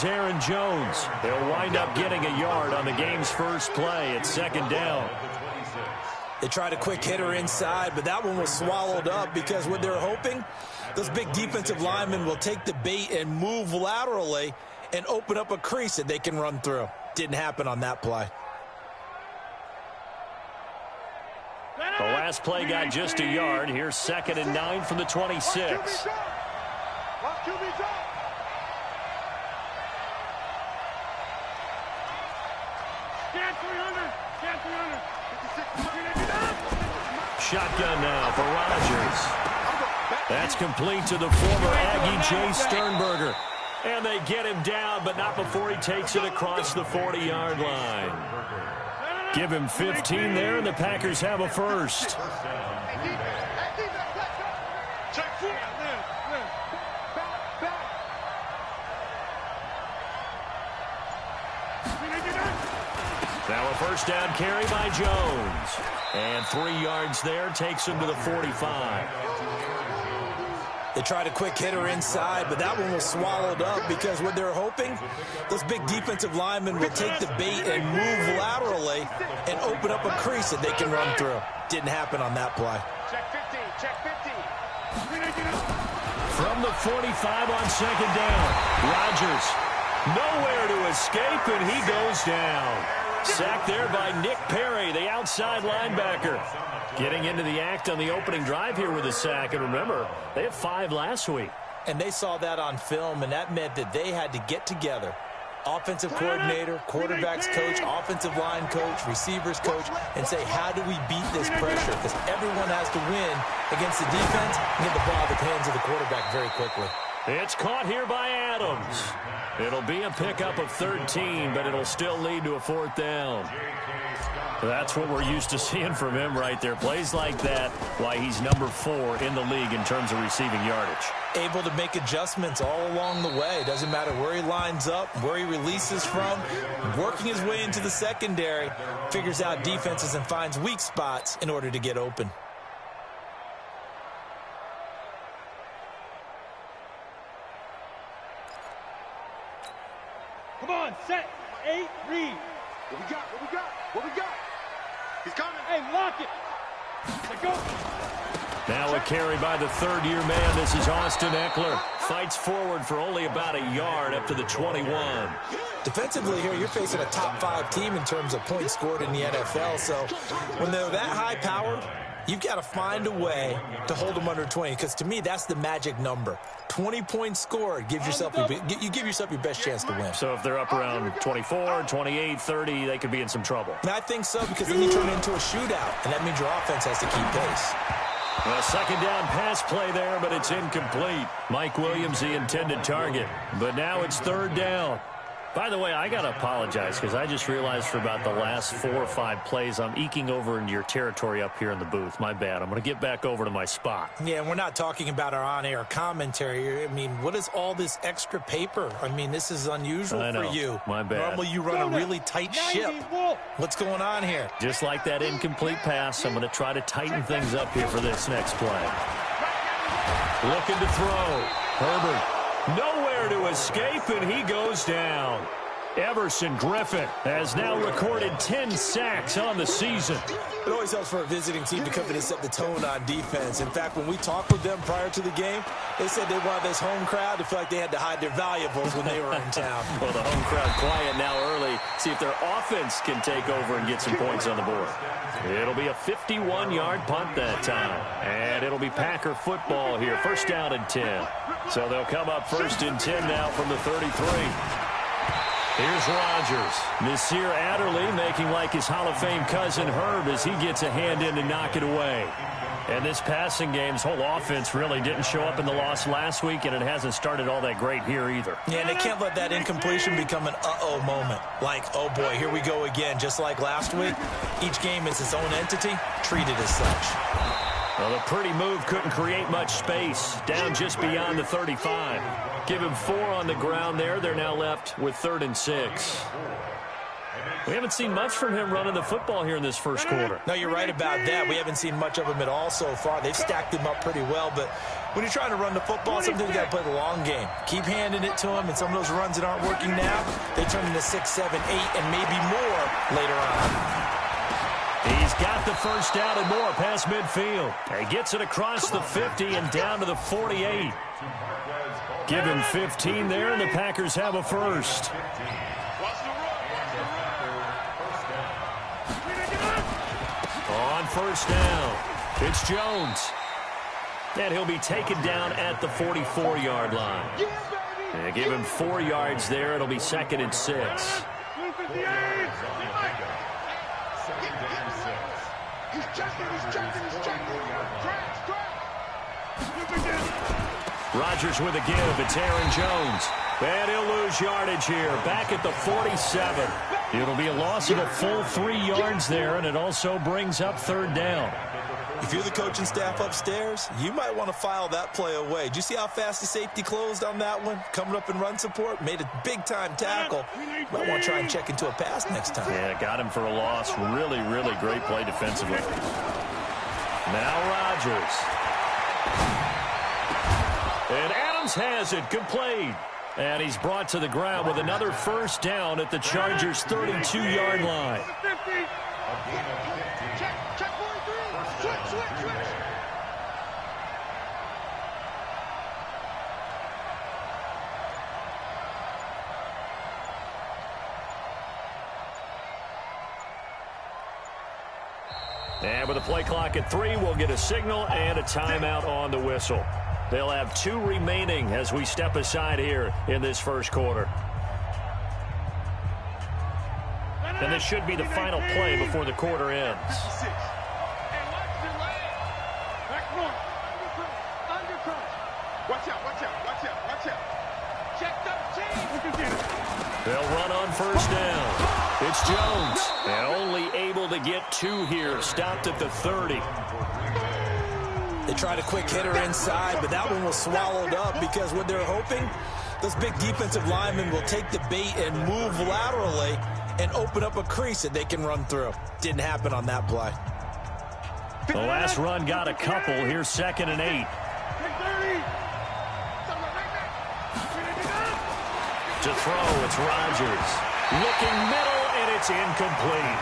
Aaron Jones. He'll wind up getting a yard on the game's first play. It's second down. They tried a quick hitter inside, but that one was swallowed up because what they're hoping, those big defensive linemen will take the bait and move laterally and open up a crease that they can run through. Didn't happen on that play. The last play got just a yard. Here's 2nd and 9 from the 26. Shotgun now for Rodgers. That's complete to the former Aggie Jay Sternberger. And they get him down, but not before he takes it across the 40-yard line. Give him 15 there, and the Packers have a first. Now a first down carry by Jones. And 3 yards there takes him to the 45. They tried a quick hitter inside, but that one was swallowed up because what they're hoping, those big defensive linemen will take the bait and move laterally and open up a crease that they can run through. Didn't happen on that play. Check 50, check 50. From the 45 on second down, Rodgers nowhere to escape, and he goes down. Sacked there by Nick Perry, the outside linebacker. Getting into the act on the opening drive here with a sack. And remember, they had 5 last week. And they saw that on film, and that meant that they had to get together. Offensive coordinator, quarterbacks coach, offensive line coach, receivers coach, and say, how do we beat this pressure? Because everyone has to win against the defense and get the ball out of the hands of the quarterback very quickly. It's caught here by Adams. It'll be a pickup of 13, but it'll still lead to a 4th down. That's what we're used to seeing from him right there. Plays like that, why he's number 4 in the league in terms of receiving yardage. Able to make adjustments all along the way. Doesn't matter where he lines up, where he releases from. Working his way into the secondary, figures out defenses and finds weak spots in order to get open. Come on, set, 8, read. What we got? What we got? What we got? He's coming. Hey, lock it. Let go. Now a carry by the 3rd-year man. This is Austin Eckler. Fights forward for only about a yard up to the 21. Defensively here, you're facing a top 5 team in terms of points scored in the NFL. So when they're that high-powered, you've got to find a way to hold them under 20. Because to me, that's the magic number. 20 points scored gives yourself you give yourself your best chance to win. So if they're up around 24, 28, 30, they could be in some trouble. And I think so, because then you turn it into a shootout, and that means your offense has to keep pace. A second down pass play there, but it's incomplete. Mike Williams, the intended target. But now it's 3rd down. By the way, I got to apologize because I just realized for about the last 4 or 5 plays, I'm eking over into your territory up here in the booth. My bad. I'm going to get back over to my spot. Yeah, and we're not talking about our on-air commentary. I mean, what is all this extra paper? I mean, this is unusual for you. My bad. Normally you run a really tight ship. What's going on here? Just like that incomplete pass, I'm going to try to tighten things up here for this next play. Looking to throw. Herbert. Nowhere to escape, and he goes down. Everson Griffin has now recorded 10 sacks on the season. It always helps for a visiting team to come in and set the tone on defense. In fact, when we talked with them prior to the game, they said they wanted this home crowd to feel like they had to hide their valuables when they were in town. Well, the home crowd quiet now early. See if their offense can take over and get some points on the board. It'll be a 51-yard punt that time. And it'll be Packer football here. First down and 10. So they'll come up first and 10 now from the 33. Here's Rodgers. Nasir Adderley making like his Hall of Fame cousin Herb as he gets a hand in to knock it away. And this passing game's whole offense really didn't show up in the loss last week, and it hasn't started all that great here either. Yeah, and they can't let that incompletion become an uh-oh moment. Like, oh boy, here we go again. Just like last week, each game is its own entity, treated as such. Well, the pretty move couldn't create much space. Down just beyond the 35. Give him 4 on the ground there. They're now left with 3rd and 6. We haven't seen much from him running the football here in this first quarter. No, you're right about that. We haven't seen much of him at all so far. They've stacked him up pretty well, but When you're trying to run the football, sometimes you got to play the long game. Keep handing it to them, and some of those runs that aren't working now, they turn into 6, 7, 8, and maybe more later on. He's got the first down and more past midfield. He gets it across the 50 and down to the 48. Give him 15 there, and the Packers have a first. On first down, it's Jones. And he'll be taken down at the 44-yard line. And give him 4 yards there. It'll be 2nd and 6. Rodgers with a give. It's Aaron Jones. And he'll lose yardage here. Back at the 47. It'll be a loss of a full 3 yards there, and it also brings up 3rd down. If you're the coaching staff upstairs, you might want to file that play away. Did you see how fast the safety closed on that one? Coming up in run support, made a big-time tackle. Might want to try and check into a pass next time. Yeah, got him for a loss. Really, really great play defensively. Now Rodgers. And Adams has it. Good play. And he's brought to the ground with another first down at the Chargers' 32-yard line. And with the play clock at 3, we'll get a signal and a timeout on the whistle. They'll have 2 remaining as we step aside here in this first quarter. And this should be the final play before the quarter ends. They'll run on first down. It's Jones, and only able to get 2 here. Stopped at the 30. They tried a quick hitter inside, but that one was swallowed up because what they're hoping, those big defensive linemen will take the bait and move laterally and open up a crease that they can run through. Didn't happen on that play. The last run got a couple. Here's 2nd and 8. To throw, it's Rodgers. Looking middle, and it's incomplete.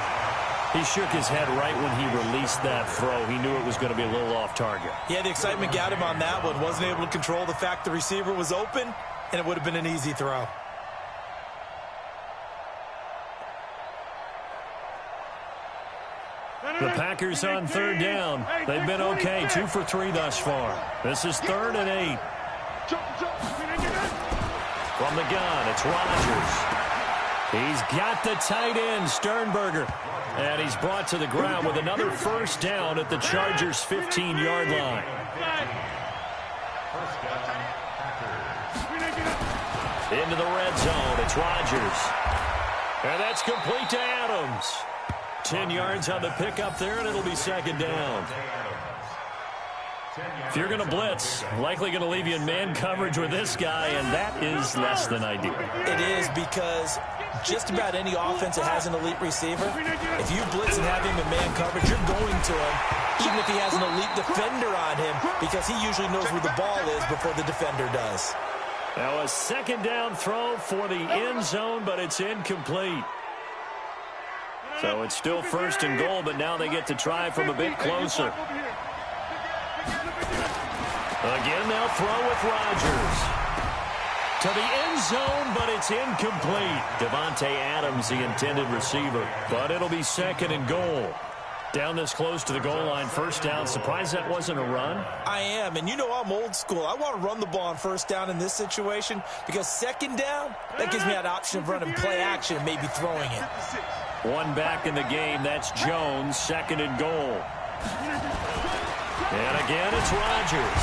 He shook his head right when he released that throw. He knew it was going to be a little off target. Yeah, the excitement got him on that one. Wasn't able to control the fact the receiver was open, and it would have been an easy throw. The Packers on 3rd down. They've been okay, 2 for 3 thus far. This is 3rd and 8. From the gun, it's Rodgers. He's got the tight end, Sternberger. And he's brought to the ground with another first down at the Chargers' 15-yard line. Into the red zone, it's Rodgers. And that's complete to Adams. 10 yards on the pickup there, and it'll be 2nd down. If you're going to blitz, likely going to leave you in man coverage with this guy, and that is less than ideal. It is, because just about any offense that has an elite receiver, if you blitz and have him in man coverage, you're going to him, even if he has an elite defender on him, because he usually knows where the ball is before the defender does. Now a 2nd down throw for the end zone, but it's incomplete. So it's still 1st and goal, but now they get to try from a bit closer. Again, they'll throw with Rodgers. To the end zone, but it's incomplete. Davante Adams, the intended receiver. But it'll be 2nd and goal. Down this close to the goal line, first down. Surprised that wasn't a run? I am, and you know I'm old school. I want to run the ball on first down in this situation because 2nd down, that gives me that option of running play action and maybe throwing it. 1 back in the game. That's Jones, 2nd and goal. And again, it's Rodgers.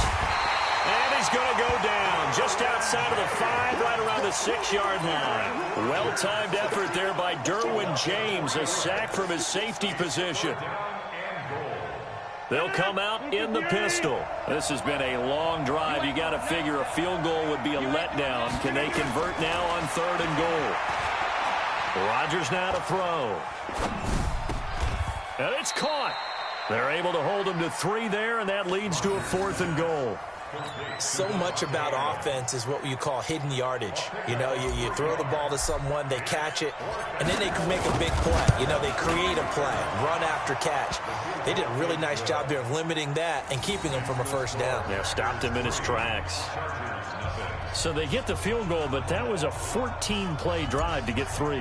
And he's going to go down just outside of the 5, right around the 6-yard line. Well-timed effort there by Derwin James, a sack from his safety position. They'll come out in the pistol. This has been a long drive. You got to figure a field goal would be a letdown. Can they convert now on 3rd and goal? Rodgers now to throw. And it's caught. They're able to hold him to 3 there, and that leads to a 4th and goal. So much about offense is what you call hidden yardage. You know, you throw the ball to someone, they catch it, and then they can make a big play. You know, they create a play, run after catch. They did a really nice job there of limiting that and keeping him from a first down. Yeah, stopped him in his tracks. So they get the field goal, but that was a 14-play drive to get 3.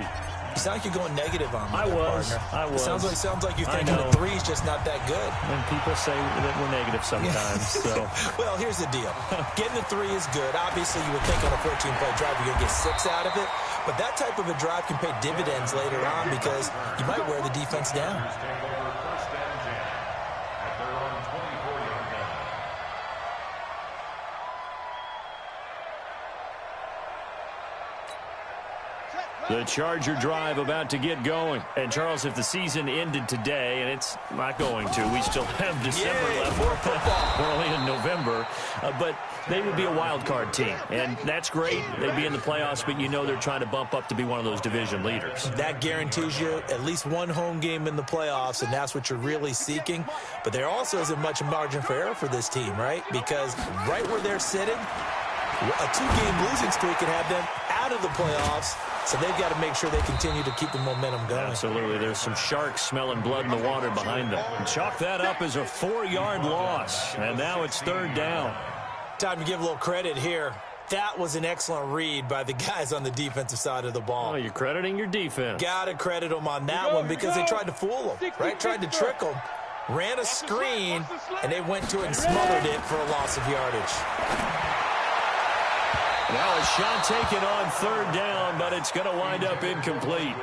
You sound like you're going negative on me. I was. It sounds like you're thinking the 3's just not that good. And people say that we're negative sometimes. So. Well, here's the deal. Getting the 3 is good. Obviously, you would think on a 14-play drive you're going to get 6 out of it. But that type of a drive can pay dividends later on because you might wear the defense down. The Charger drive about to get going. And, Charles, if the season ended today, and it's not going to, we still have December left. More football. We're only in November. But they would be a wild card team. And that's great. They'd be in the playoffs, but you know they're trying to bump up to be one of those division leaders. That guarantees you at least one home game in the playoffs, and that's what you're really seeking. But there also isn't much margin for error for this team, right? Because right where they're sitting, a 2-game losing streak can have them out of the playoffs. So they've got to make sure they continue to keep the momentum going. Absolutely. There's some sharks smelling blood in the water behind them. And chalk that up as a 4-yard loss. And now it's 3rd down. Time to give a little credit here. That was an excellent read by the guys on the defensive side of the ball. Oh, you're crediting your defense. Got to credit them on that one because they tried to fool them, right? Tried to trick them. Ran a screen, and they went to it and smothered it for a loss of yardage. Now a shot taken on 3rd down, but it's going to wind up incomplete.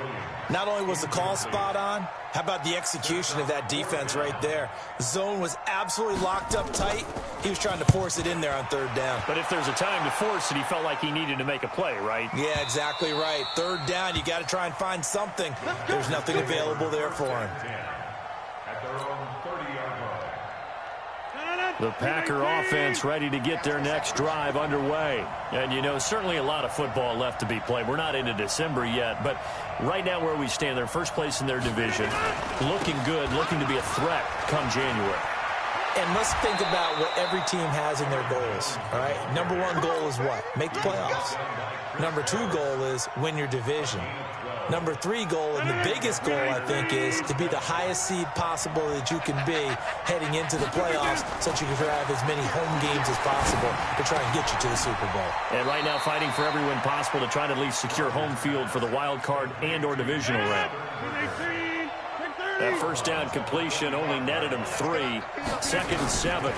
Not only was the call spot on, how about the execution of that defense right there? The zone was absolutely locked up tight. He was trying to force it in there on 3rd down. But if there's a time to force it, he felt like he needed to make a play, right? Yeah, exactly right. 3rd down, you got to try and find something. There's nothing available there for him. The Packer offense ready to get their next drive underway. And, you know, certainly a lot of football left to be played. We're not into December yet, but right now where we stand, they're first place in their division, looking good, looking to be a threat come January. And let's think about what every team has in their goals, all right? Number 1 goal is what? Make the playoffs. Number 2 goal is win your division. Number 3 goal, and the biggest goal, I think, is to be the highest seed possible that you can be heading into the playoffs so that you can have as many home games as possible to try and get you to the Super Bowl. And right now fighting for every win possible to try to at least secure home field for the wild card and or divisional round. That first down completion only netted him 3. 2nd and 7.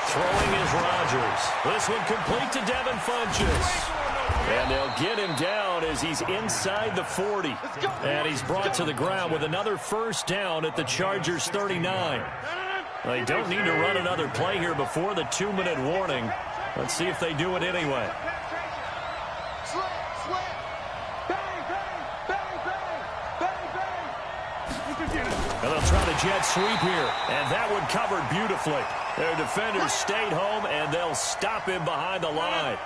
Throwing is Rodgers. This one complete to Devin Funchess. And they'll get him down as he's inside the 40. And he's brought to the ground with another first down at the Chargers 39. They don't need to run another play here before the 2-minute warning. Let's see if they do it anyway. And they'll try to jet sweep here. And that one covered beautifully. Their defenders stayed home, and they'll stop him behind the line.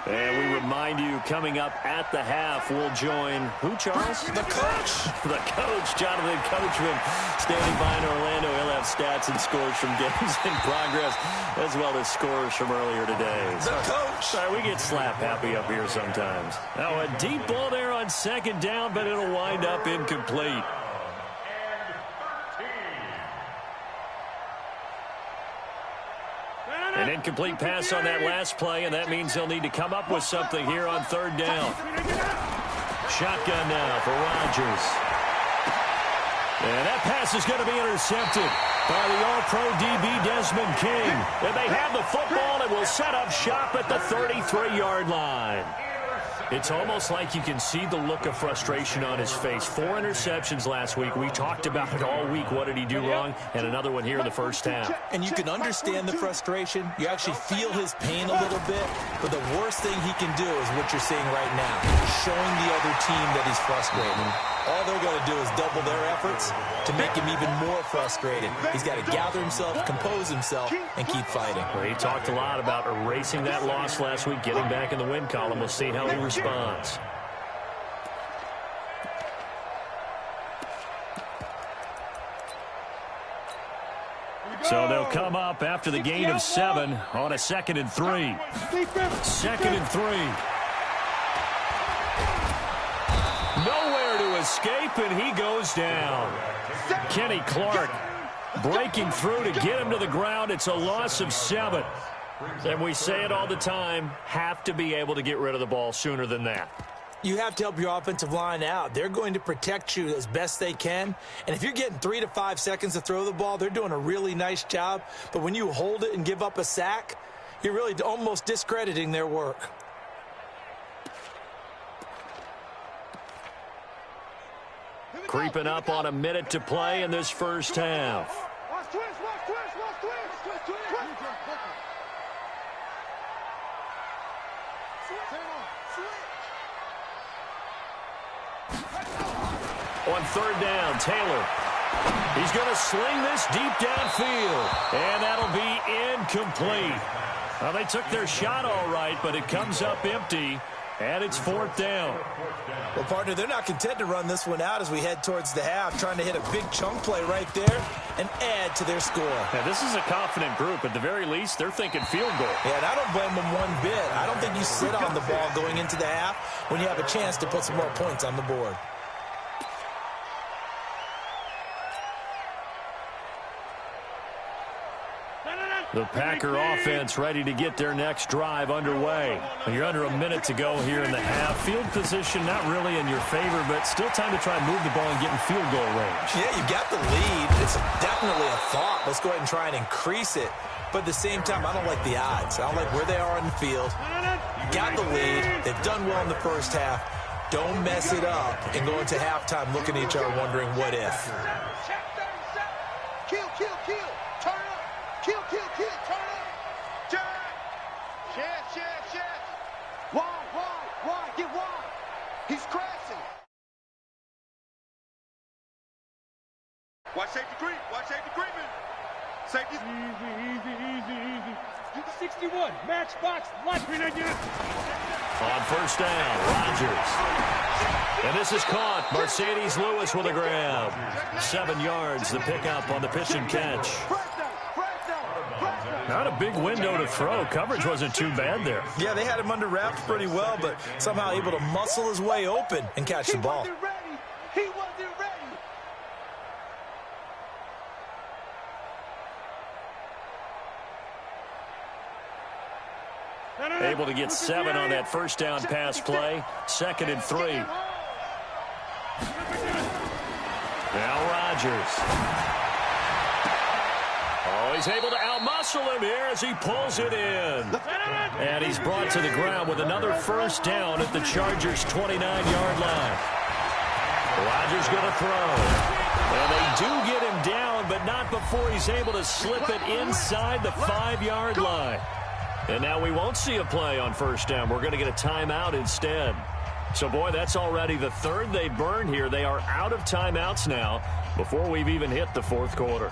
And we remind you, coming up at the half, we'll join who, Charles? The coach. The coach, Jonathan Coachman, standing by in Orlando. He'll have stats and scores from games in progress, as well as scores from earlier today. The coach. Sorry, we get slap happy up here sometimes. Now, a deep ball there on 2nd down, but it'll wind up incomplete. An incomplete pass on that last play, and that means they'll need to come up with something here on 3rd down. Shotgun now for Rodgers. And that pass is going to be intercepted by the All-Pro DB Desmond King. And they have the football and will set up shop at the 33-yard line. It's almost like you can see the look of frustration on his face. 4 interceptions last week. We talked about it all week. What did he do wrong? And another one here in the first half. And you can understand the frustration. You actually feel his pain a little bit. But the worst thing he can do is what you're seeing right now, showing the other team that he's frustrated. All they're going to do is double their efforts to make him even more frustrated. He's got to gather himself, compose himself, and keep fighting. Well, he talked a lot about erasing that loss last week, getting back in the win column. We'll see how he responds. So they'll come up after the gain of 7 on a 2nd and 3. 2nd and 3. Nowhere to escape, and he goes down. Kenny Clark breaking through to get him to the ground. It's a loss of 7. And we say it all the time, have to be able to get rid of the ball sooner than that. You have to help your offensive line out. They're going to protect you as best they can. And if you're getting 3 to 5 seconds to throw the ball, they're doing a really nice job. But when you hold it and give up a sack, you're really almost discrediting their work. Creeping up on a minute to play in this first half. On 3rd down, Taylor. He's going to sling this deep downfield, and that'll be incomplete. Well, they took their shot all right, but it comes up empty, and it's 4th down. Well, partner, they're not content to run this one out as we head towards the half, trying to hit a big chunk play right there and add to their score. Now, this is a confident group. At the very least, they're thinking field goal. Yeah, and I don't blame them one bit. I don't think you sit on the ball going into the half when you have a chance to put some more points on the board. The Packer offense ready to get their next drive underway. You're under a minute to go here in the half. Field position not really in your favor, but still time to try and move the ball and get in field goal range. Yeah, you got the lead. It's definitely a thought. Let's go ahead and try and increase it. But at the same time, I don't like the odds. I don't like where they are on the field. Got the lead. They've done well in the first half. Don't mess it up and go into halftime looking at each other wondering what if. Kill, kill, kill. Turn up. Kill, kill, kill. Turn up. Jack. Chef. Why? Get wide. He's crashing. Watch safety creep. Man. Safety. Easy. 61, matchbox, light green again. On 1st down, Rodgers. And this is caught. Mercedes Lewis with a grab. 7 yards, the pickup on the pitch and catch. Not a big window to throw. Coverage wasn't too bad there. Yeah, they had him under wraps pretty well, but somehow able to muscle his way open and catch the ball. He wasn't ready. Able to get 7 on that 1st down pass play. 2nd and 3. Now Rodgers. Oh, he's able to outmuscle him here as he pulls it in. And he's brought to the ground with another 1st down at the Chargers' 29-yard line. Rodgers going to throw. And they do get him down, but not before he's able to slip it inside the 5-yard line. And now we won't see a play on 1st down. We're going to get a timeout instead. So, boy, that's already the 3rd they burned here. They are out of timeouts now before we've even hit the 4th quarter.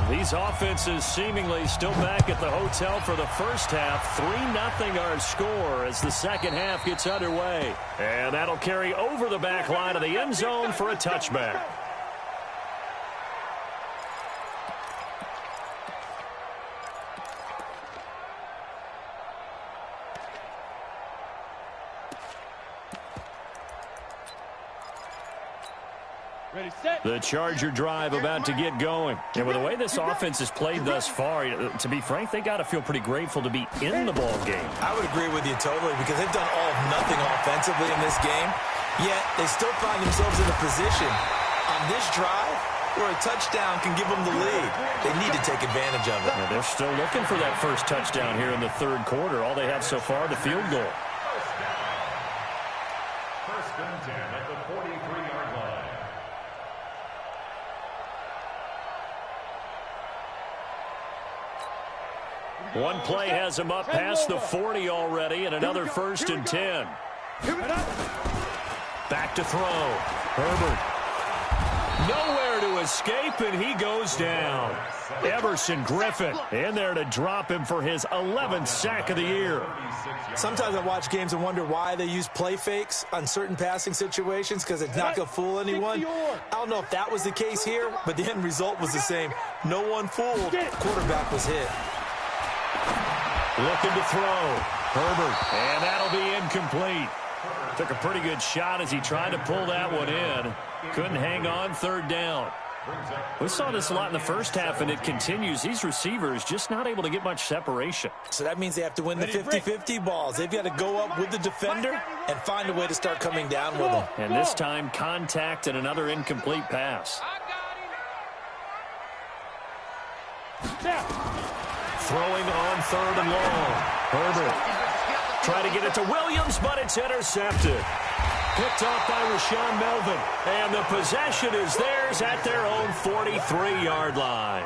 These offenses seemingly still back at the hotel for the first half. 3-0 our score as the second half gets underway. And that'll carry over the back line of the end zone for a touchback. The Charger drive about to get going. And with the way this offense has played thus far, to be frank, they got to feel pretty grateful to be in the ball game. I would agree with you totally because they've done all of nothing offensively in this game, yet they still find themselves in a position on this drive where a touchdown can give them the lead. They need to take advantage of it. Yeah, they're still looking for that first touchdown here in the 3rd quarter. All they have so far, the field goal. First and 10 at the 43-yard line. One play has him up past the 40 already, and another 1st and 10. Back to throw. Herbert. Nowhere to to escape, and he goes down. Everson Griffin in there to drop him for his 11th sack of the year. Sometimes I watch games and wonder why they use play fakes on certain passing situations because it's not going to fool anyone. I don't know if that was the case here, but the end result was the same. No one fooled. The quarterback was hit. Looking to throw. Herbert, and that'll be incomplete. Took a pretty good shot as he tried to pull that one in. Couldn't hang on, third down. We saw this a lot in the first half, and it continues. These receivers just not able to get much separation. So that means they have to win the 50-50 balls. They've got to go up with the defender and find a way to start coming down with them. And this time, contact and another incomplete pass. Throwing on third and long. Herbert try to get it to Williams, but it's intercepted. Picked off by Rashaan Melvin. And the possession is theirs at their own 43-yard line.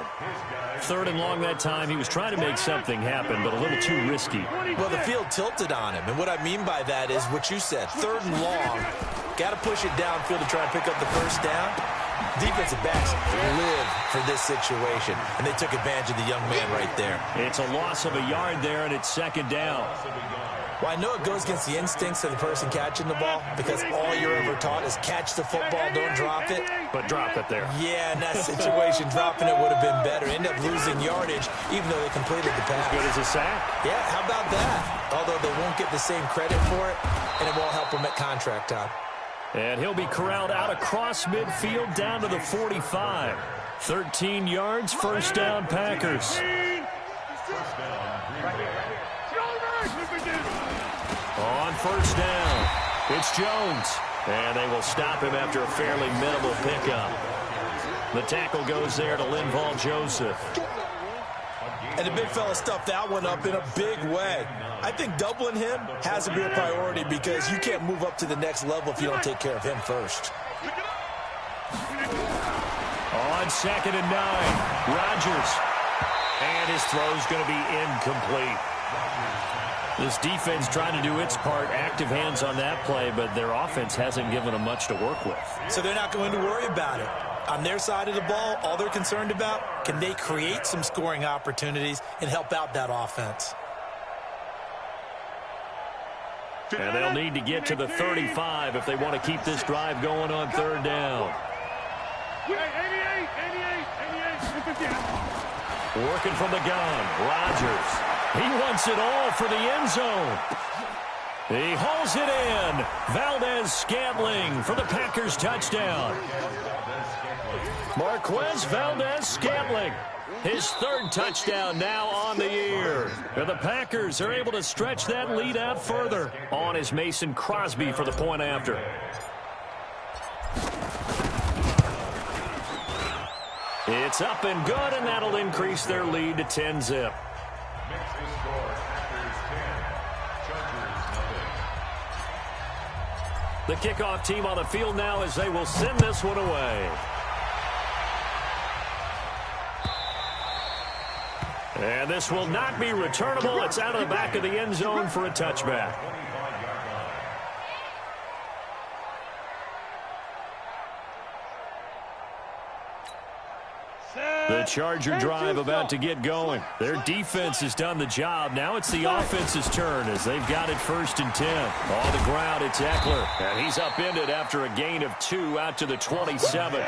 Third and long that time. He was trying to make something happen, but a little too risky. Well, the field tilted on him. And what I mean by that is what you said. Third and long. Got to push it downfield to try and pick up the first down. Defensive backs live for this situation, and they took advantage of the young man right there. It's a loss of a yard there, and it's second down. Well, I know it goes against the instincts of the person catching the ball because all you're ever taught is catch the football, don't drop it. But drop it there. Yeah, in that situation, dropping it would have been better. End up losing yardage, even though they completed the pass. As good as a sack. Yeah, how about that? Although they won't get the same credit for it, and it won't help them at contract time. And he'll be corralled out across midfield down to the 45. 13 yards, first down, Packers. On first down, it's Jones. And they will stop him after a fairly minimal pickup. The tackle goes there to Linval Joseph. And the big fella stuffed that one up in a big way. I think doubling him has to be a priority because you can't move up to the next level if you don't take care of him first. On second and 9, Rodgers. And his throw's going to be incomplete. This defense trying to do its part, active hands on that play, but their offense hasn't given them much to work with. So they're not going to worry about it. On their side of the ball, all they're concerned about, can they create some scoring opportunities and help out that offense? And they'll need to get to the 35 if they want to keep this drive going on third down. Working from the gun, Rodgers. He wants it all for the end zone. He hauls it in. Valdez-Scantling for the Packers touchdown. Marquez Valdez-Scantling. His third touchdown now on the year. And the Packers are able to stretch that lead out further. On is Mason Crosby for the point after. It's up and good, and that'll increase their lead to 10-zip. The kickoff team on the field now as they will send this one away. And this will not be returnable. It's out of the back of the end zone for a touchback. The Charger drive about to get going. Their defense has done the job. Now it's the offense's turn as they've got it first and 10. On the ground, it's Eckler. And he's upended after a gain of 2 out to the 27.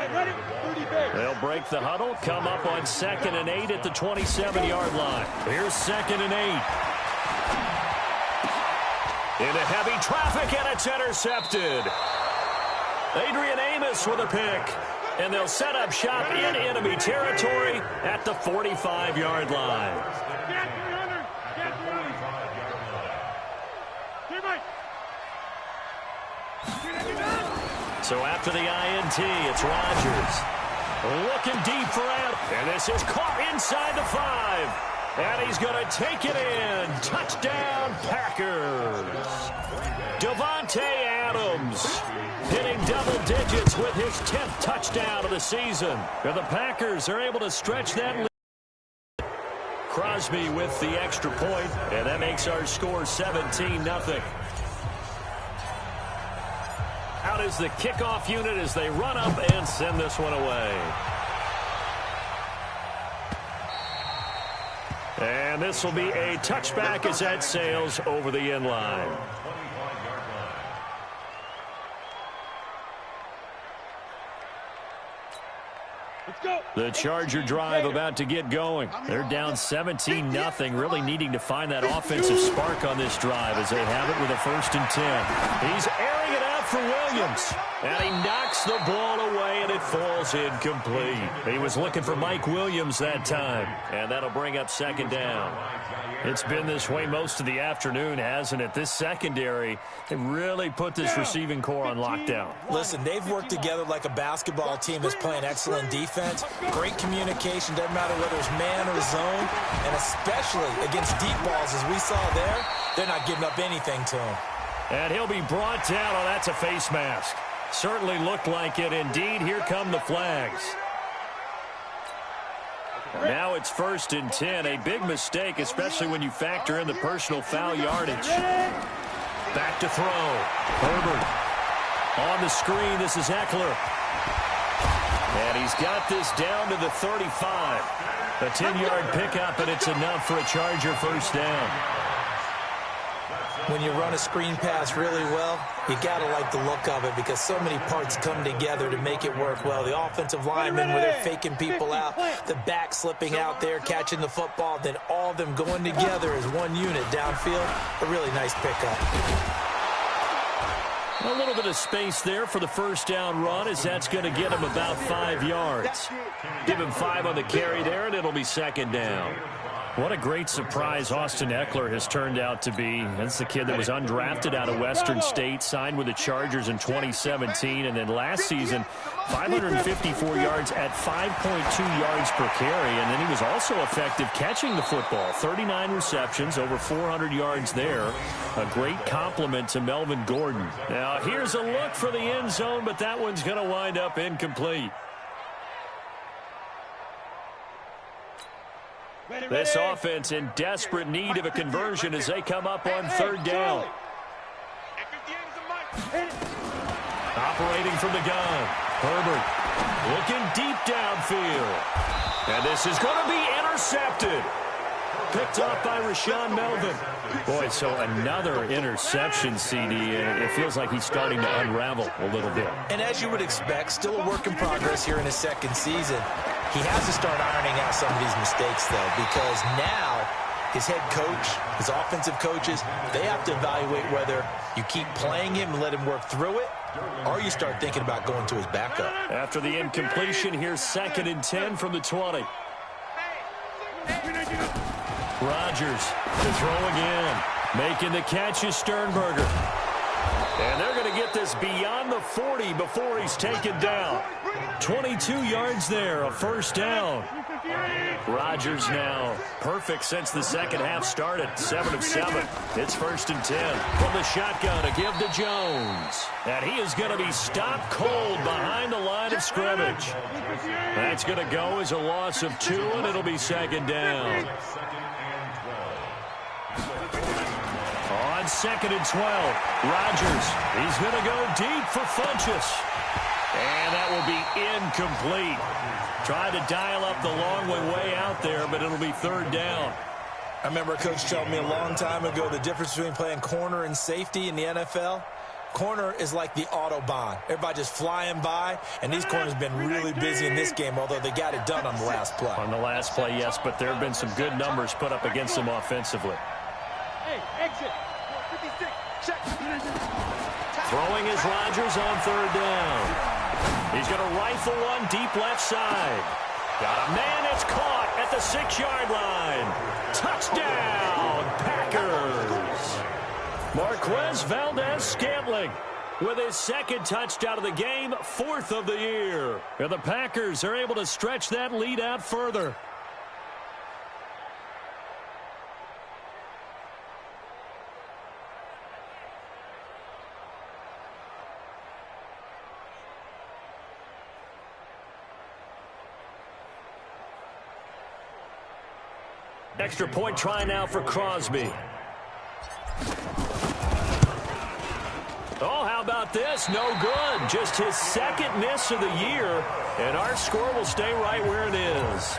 They'll break the huddle, come up on second and 8 at the 27-yard line. Here's second and 8. Into heavy traffic, and it's intercepted. Adrian Amos with a pick. And they'll set up shop in enemy territory at the 45-yard line. So after the INT, it's Rodgers. Looking deep for Adams. And this is caught inside the 5. And he's going to take it in. Touchdown, Packers. Davante Adams hitting double digits with his 10th touchdown of the season. And the Packers are able to stretch that lead. Crosby with the extra point, and that makes our score 17-0. Out is the kickoff unit as they run up and send this one away. And this will be a touchback as that sails over the end line. The Charger drive about to get going. They're down 17-0, really needing to find that offensive spark on this drive as they have it with a 1st and 10. He's airing it out for Williams, and he knocks the ball away, and it falls incomplete. He was looking for Mike Williams that time, and that'll bring up 2nd down. It's been this way most of the afternoon, hasn't it? This secondary, they really put this receiving core on lockdown. Listen, they've worked together like a basketball team that's playing excellent defense. Great communication, doesn't matter whether it's man or zone, and especially against deep balls as we saw there, they're not giving up anything to him. And he'll be brought down. Oh, that's a face mask. Certainly looked like it. Indeed, here come the flags. Now it's 1st and 10. A big mistake, especially when you factor in the personal foul yardage. Back to throw. Herbert on the screen. This is Eckler. And he's got this down to the 35. A 10-yard pickup, and it's enough for a Charger 1st down. When you run a screen pass really well, you got to like the look of it because so many parts come together to make it work well. The offensive linemen, where they're faking people out, the back slipping out there, catching the football, then all of them going together as one unit downfield. A really nice pickup. A little bit of space there for the 1st down run as that's going to get him about 5 yards. Give him 5 on the carry there, and it'll be 2nd down. What a great surprise Austin Eckler has turned out to be. That's the kid that was undrafted out of Western State, signed with the Chargers in 2017, and then last season, 554 yards at 5.2 yards per carry, and then he was also effective catching the football. 39 receptions, over 400 yards there. A great compliment to Melvin Gordon. Now, here's a look for the end zone, but that one's going to wind up incomplete. This offense in desperate need of a conversion as they come up on 3rd down. Operating from the gun. Herbert looking deep downfield. And this is going to be intercepted. Picked up by Rashaan Melvin. Boy, so another interception, CD. It feels like he's starting to unravel a little bit. And as you would expect, still a work in progress here in his 2nd season. He has to start ironing out some of these mistakes, though, because now his head coach, his offensive coaches, they have to evaluate whether you keep playing him and let him work through it, or you start thinking about going to his backup. After the incompletion, here's 2nd and 10 from the 20. Rodgers to throw again. Making the catch is Sternberger. And they're going to get this beyond the 40 before he's taken down. 22 yards there, a 1st down. Rodgers now perfect since the 2nd half started. 7 of 7. It's 1st and 10 from the shotgun to give to Jones. And he is going to be stopped cold behind the line of scrimmage. That's going to go as a loss of 2, and it'll be 2nd down. On 2nd and 12, Rodgers, he's going to go deep for Funchess. And that will be incomplete. Tried to dial up the long way out there, but it'll be 3rd down. I remember a coach told me a long time ago the difference between playing corner and safety in the NFL. Corner is like the Autobahn. Everybody just flying by, and these corners have been really busy in this game, although they got it done on the last play. On the last play, yes, but there have been some good numbers put up against them offensively. Hey, exit. 56. Check. Throwing is Rodgers on 3rd down. He's going to rifle one deep left side. Got a man, it's caught at the 6-yard line. Touchdown, Packers. Marquez Valdez-Scantling with his 2nd touchdown of the game, 4th of the year. And the Packers are able to stretch that lead out further. Extra point try now for Crosby. Oh, how about this? No good. Just his 2nd miss of the year, and our score will stay right where it is.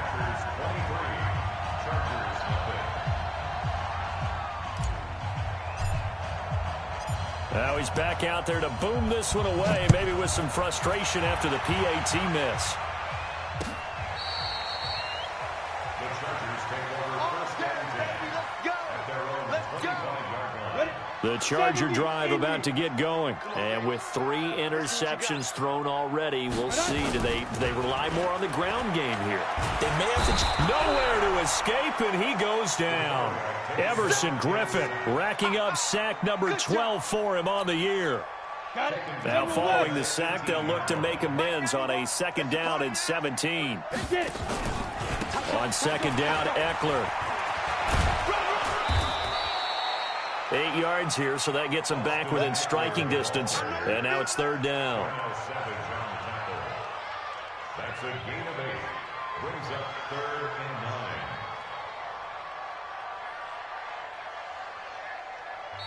Now he's back out there to boom this one away, maybe with some frustration after the PAT miss. The Chargers take over first and 10 at their own 25-yard line. The Charger drive about to get going. And with 3 interceptions thrown already, we'll see. Do they rely more on the ground game here? They may have to... Nowhere to escape, and he goes down. Everson Griffin racking up sack number 12 for him on the year. Now following the sack, they'll look to make amends on a 2nd down and 17. On 2nd down, Eckler. 8 yards here, so that gets him back within striking distance. And now it's 3rd down. That's a gain of 8. Brings up 3rd and 9.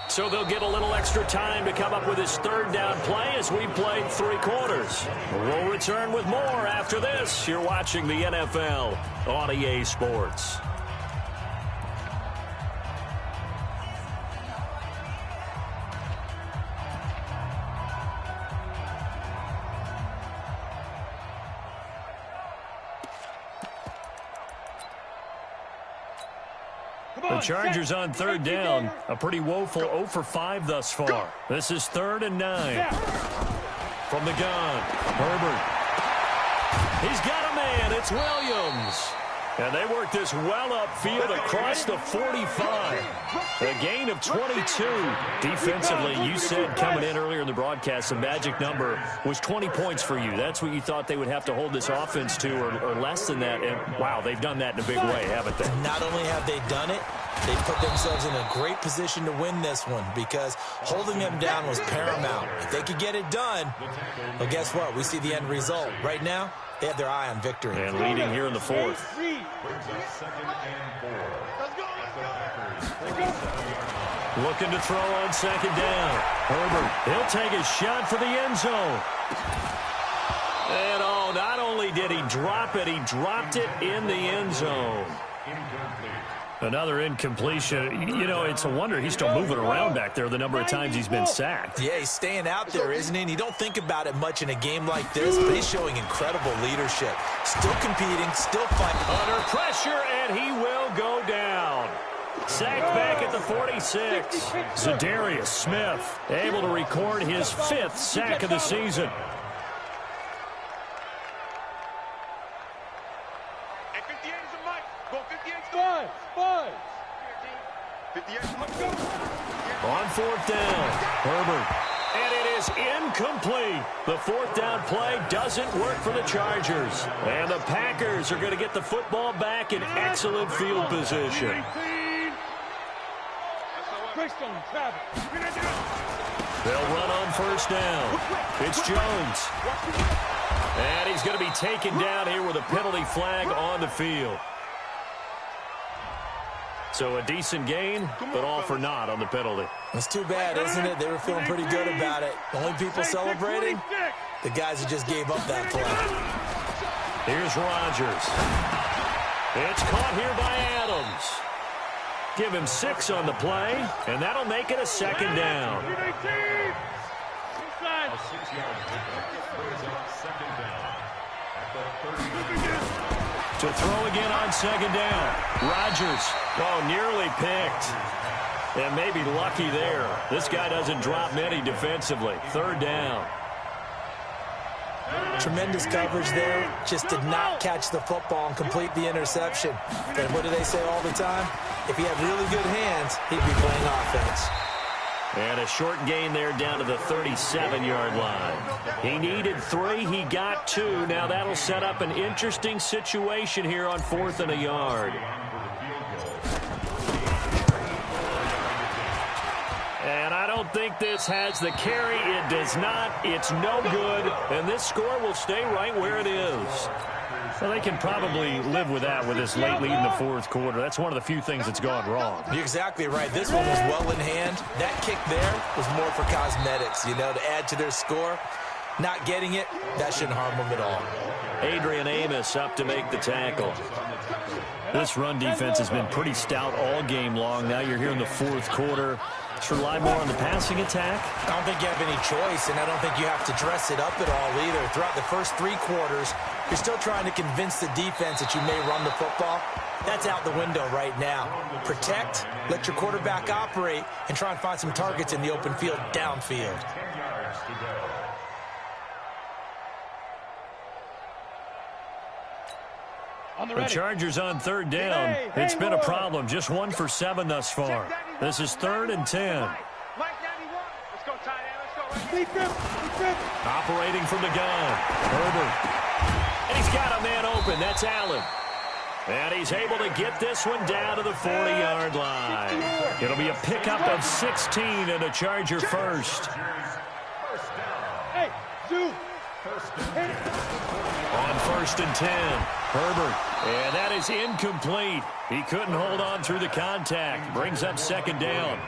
So they'll get a little extra time to come up with his 3rd down play as we played 3 quarters. We'll return with more after this. You're watching the NFL on EA Sports. The Chargers on 3rd down. A pretty woeful 0 for 5 thus far. This is 3rd and 9. From the gun, Herbert. He's got a man. It's Williams. And they work this well upfield across the 45. A gain of 22. Defensively, you said coming in earlier in the broadcast, the magic number was 20 points for you. That's what you thought they would have to hold this offense to, or less than that. And, wow, they've done that in a big way, haven't they? Not only have they done it, they put themselves in a great position to win this one because holding them down was paramount. If they could get it done, well, guess what? We see the end result. Right now, they have their eye on victory. And leading here in the 4th. Brings up 2nd and 4. At the Packers' 47-yard line. Looking to throw on 2nd down. Herbert, he'll take a shot for the end zone. And oh, not only did he drop it, he dropped it in the end zone. Incomplete. Another incompletion. You know, it's a wonder he's still moving around back there the number of times he's been sacked. Yeah, he's staying out there, isn't he? And you don't think about it much in a game like this, but he's showing incredible leadership. Still competing, still fighting. Under pressure, and he will go down. Sacked back at the 46. Zadarius Smith able to record his 5th sack of the season. On 4th down, Herbert. And it is incomplete. The 4th down play doesn't work for the Chargers. And the Packers are going to get the football back in excellent field position. They'll run on 1st down. It's Jones. And he's going to be taken down here with a penalty flag on the field. So a decent gain, but all for naught on the penalty. It's too bad, isn't it? They were feeling pretty good about it. The only people celebrating, the guys who just gave up that play. Here's Rodgers. It's caught here by Adams. Give him 6 on the play, and that'll make it a 2nd down. A 6-yard pickup brings up 2nd down at the 30. To throw again on 2nd down. Rodgers, nearly picked. And maybe lucky there. This guy doesn't drop many defensively. 3rd down. Tremendous coverage there. Just did not catch the football and complete the interception. And what do they say all the time? If he had really good hands, he'd be playing offense. And a short gain there down to the 37-yard line. He needed 3. He got 2. Now that'll set up an interesting situation here on 4th and a yard. And I don't think this has the carry. It does not. It's no good. And this score will stay right where it is. Well, they can probably live with that with this late lead in the 4th quarter. That's one of the few things that's gone wrong. You're exactly right. This one was well in hand. That kick there was more for cosmetics, to add to their score. Not getting it, that shouldn't harm them at all. Adrian Amos up to make the tackle. This run defense has been pretty stout all game long. Now you're here in the 4th quarter. Let's rely more on the passing attack. I don't think you have any choice, and I don't think you have to dress it up at all either. Throughout the first 3 quarters, you're still trying to convince the defense that you may run the football. That's out the window right now. Protect, let your quarterback operate, and try and find some targets in the open field downfield. 10 yards to go. The Chargers on 3rd down. It's been a problem. Just 1 for 7 thus far. This is 3rd and 10. Let's go, tight end. Let's go. Operating from the gun. Herbert. And he's got a man open. That's Allen. And he's able to get this one down to the 40-yard line. It'll be a pickup of 16 and a Charger first. Hey, Zoo. On 1st and 10, Herbert. And that is incomplete. He couldn't hold on through the contact. Brings up 2nd down.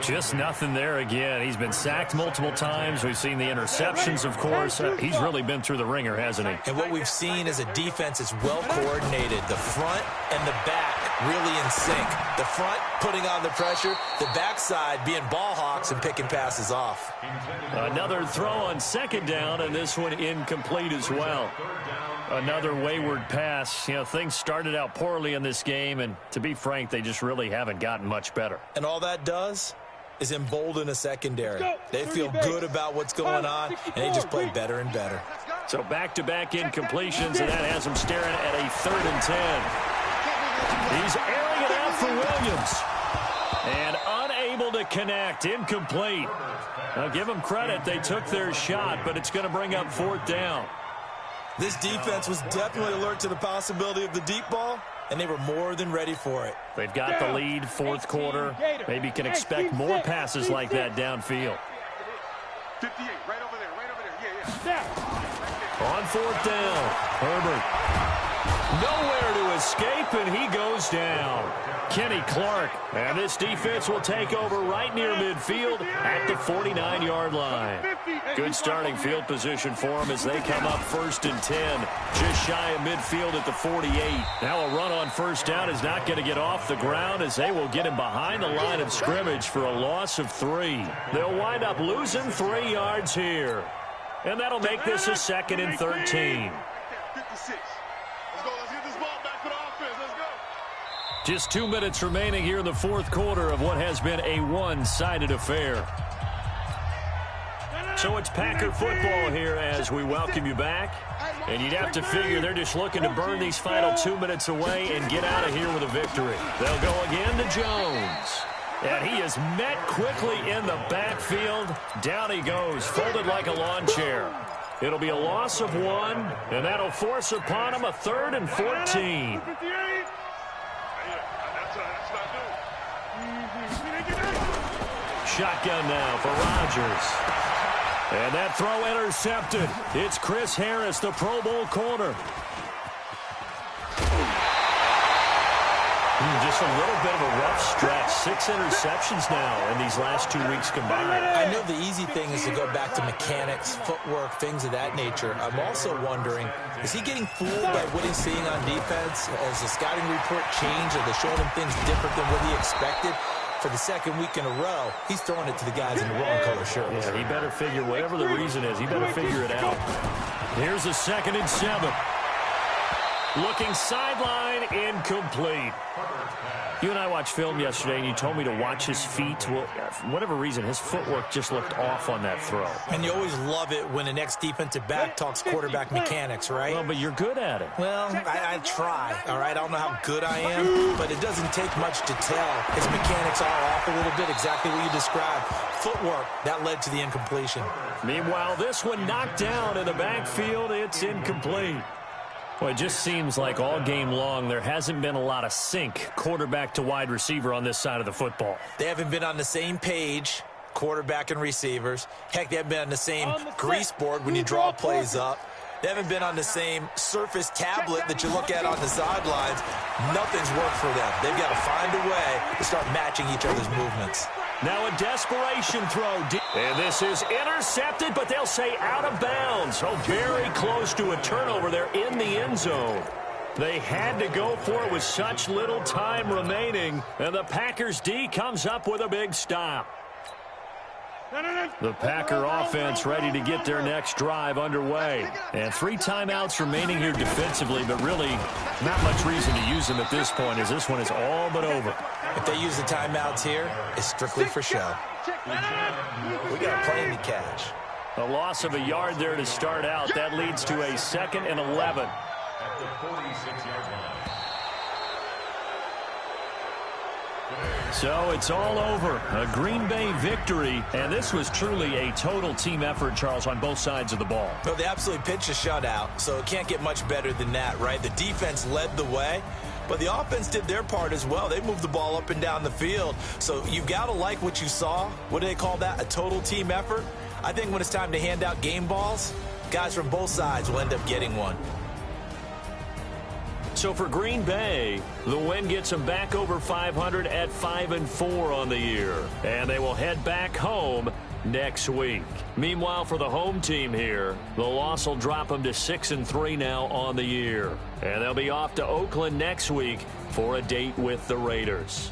Just nothing there again. He's been sacked multiple times. We've seen the interceptions, of course. He's really been through the ringer, hasn't he? And what we've seen is a defense that's well coordinated. The front and the back really in sync. The front putting on the pressure, the backside being ball hawks and picking passes off. Another throw on 2nd down, and this one incomplete as well. Another wayward pass. You know, things started out poorly in this game, and to be frank, they just really haven't gotten much better. And all that does is embolden a secondary. They feel good about what's going on, and they just play better and better. So back-to-back incompletions, and that has them staring at a 3rd and 10. He's airing it out for Williams. And unable to connect. Incomplete. Now, give them credit. They took their shot, but it's going to bring up 4th down. This defense was definitely alert to the possibility of the deep ball, and they were more than ready for it. They've got the lead, 4th quarter. Maybe can expect more passes like that downfield. 58, right over there. Yeah. On 4th down, Herbert. Nowhere to escape, and he goes down. Kenny Clark. And this defense will take over right near midfield at the 49-yard line. Good starting field position for them as they come up 1st and 10. Just shy of midfield at the 48. Now a run on 1st down is not going to get off the ground as they will get him behind the line of scrimmage for a loss of 3. They'll wind up losing 3 yards here. And that'll make this a 2nd and 13. 56. Let's get this ball back for the offense. Let's go. Just 2 minutes remaining here in the 4th quarter of what has been a one-sided affair. So it's Packer football here as we welcome you back. And you'd have to figure they're just looking to burn these final 2 minutes away and get out of here with a victory. They'll go again to Jones. And he is met quickly in the backfield. Down he goes, folded like a lawn chair. It'll be a loss of 1, and that'll force upon him a 3rd and 14. Shotgun now for Rodgers. And that throw intercepted. It's Chris Harris, the Pro Bowl corner. Just a little bit of a rough stretch. 6 interceptions now in these last 2 weeks combined. I know the easy thing is to go back to mechanics, footwork, things of that nature. I'm also wondering, is he getting fooled by what he's seeing on defense? Has the scouting report changed? Are they showing him things different than what he expected? For the 2nd week in a row, he's throwing it to the guys in the wrong color shirts. Yeah, he better figure, whatever the reason is, he better figure it out. Here's a 2nd and 7. Looking sideline, incomplete. You and I watched film yesterday, and you told me to watch his feet. Well, for whatever reason, his footwork just looked off on that throw. And you always love it when the next defensive back talks quarterback mechanics, right? Well, but you're good at it. Well, I try, all right? I don't know how good I am, but it doesn't take much to tell. His mechanics are off a little bit, exactly what you described. Footwork, that led to the incompletion. Meanwhile, this one knocked down in the backfield. It's incomplete. Well, it just seems like all game long there hasn't been a lot of sync quarterback to wide receiver on this side of the football. They haven't been on the same page, quarterback and receivers. Heck, they haven't been on the same grease board when you draw plays up. They haven't been on the same Surface tablet that you look at on the sidelines. Nothing's worked for them. They've got to find a way to start matching each other's movements. Now a desperation throw. And this is intercepted, but they'll say out of bounds. So very close to a turnover there in the end zone. They had to go for it with such little time remaining, and the Packers D comes up with a big stop. The Packer offense ready to get their next drive underway. And 3 timeouts remaining here defensively, but really not much reason to use them at this point as this one is all but over. If they use the timeouts here, it's strictly for show. We got a plane to catch. A loss of a yard there to start out. That leads to a 2nd and 11. At the 46-yard line. So it's all over. A Green Bay victory, and this was truly a total team effort, Charles, on both sides of the ball. No, they absolutely pitched a shutout, so it can't get much better than that, right? The defense led the way, but the offense did their part as well. They moved the ball up and down the field, so you've got to like what you saw. What do they call that? A total team effort? I think when it's time to hand out game balls, guys from both sides will end up getting one. So for Green Bay, the win gets them back over 500 at 5-4 on the year. And they will head back home next week. Meanwhile, for the home team here, the loss will drop them to 6-3 now on the year. And they'll be off to Oakland next week for a date with the Raiders.